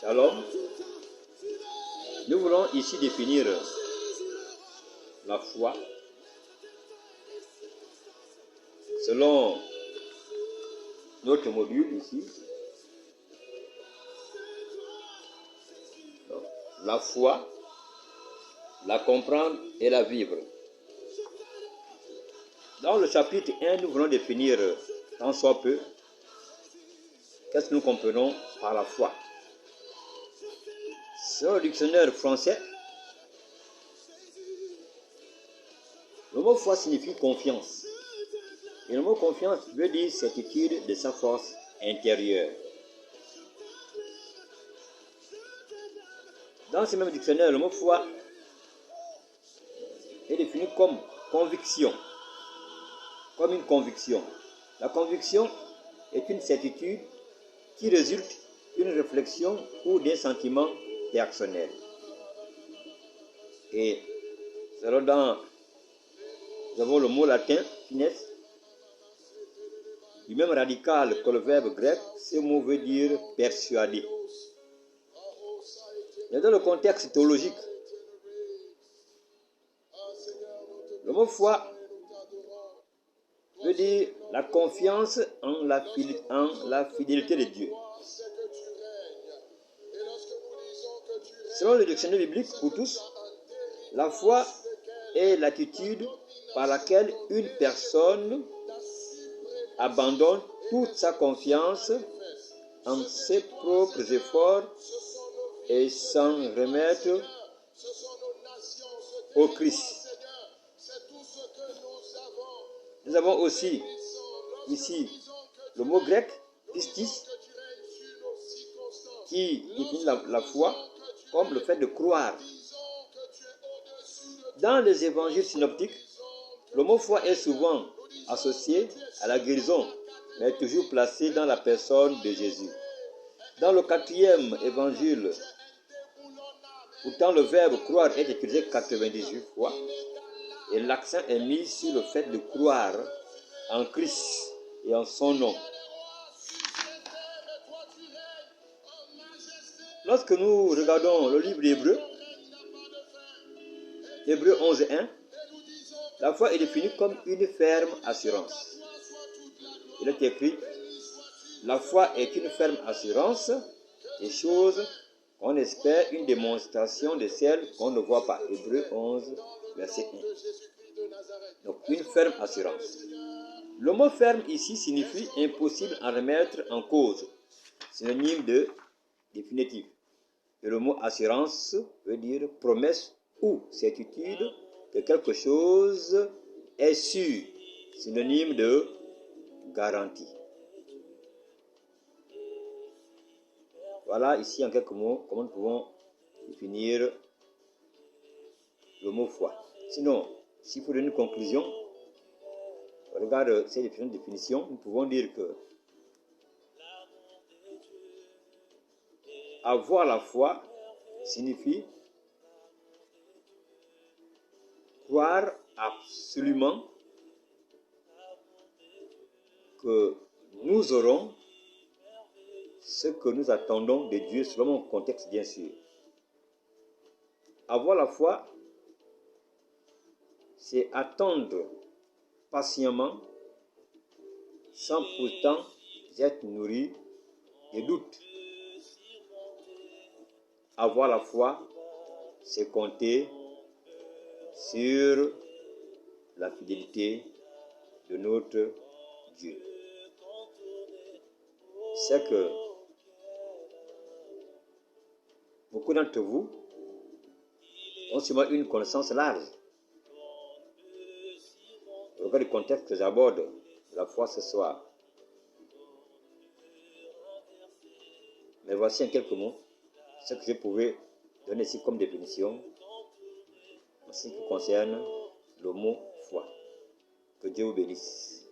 Shalom. Nous voulons ici définir la foi selon notre module ici. Donc, la foi, la comprendre et la vivre. Dans le chapitre 1, nous voulons définir, tant soit peu, qu'est-ce que nous comprenons par la foi. Selon le dictionnaire français, le mot foi signifie confiance. Et le mot confiance veut dire certitude de sa force intérieure. Dans ce même dictionnaire, le mot foi est défini comme conviction, comme une conviction. La conviction est une certitude qui résulte d'une réflexion ou d'un sentiment personnel. Et alors nous avons le mot latin, fines, du même radical que le verbe grec, ce mot veut dire persuader. Et dans le contexte théologique, le mot foi veut dire la confiance en la fidélité de Dieu. Selon le dictionnaire biblique pour tous, la foi est l'attitude par laquelle une personne abandonne toute sa confiance en ses propres efforts et s'en remettre au Christ. Nous avons aussi ici le mot grec, pistis, qui définit la foi comme le fait de croire. Dans les évangiles synoptiques, le mot foi est souvent associé à la guérison, mais toujours placé dans la personne de Jésus. Dans le 4e évangile, pourtant le verbe croire est utilisé 98 fois, et l'accent est mis sur le fait de croire en Christ et en son nom. Lorsque nous regardons le livre d'Hébreux, Hébreux 11:1, la foi est définie comme une ferme assurance. Il est écrit, la foi est une ferme assurance des choses qu'on espère, une démonstration de celles qu'on ne voit pas. Hébreux 11, verset 1. Donc, une ferme assurance. Le mot ferme ici signifie impossible à remettre en cause, synonyme de définitif. Et le mot assurance veut dire promesse ou certitude que quelque chose est sûr, synonyme de garantie. Voilà ici en quelques mots comment nous pouvons définir le mot foi. Sinon, s'il faut donner une conclusion, regarde ces différentes définitions, nous pouvons dire que avoir la foi signifie croire absolument que nous aurons ce que nous attendons de Dieu selon mon contexte bien sûr. Avoir la foi, c'est attendre patiemment sans pourtant être nourri de doutes. Avoir la foi, c'est compter sur la fidélité de notre Dieu. C'est que beaucoup d'entre vous ont sûrement une connaissance large. Regardez le contexte que j'aborde la foi ce soir. Mais voici en quelques mots ce que je pouvais donner ici comme définition en ce qui concerne le mot foi. Que Dieu vous bénisse.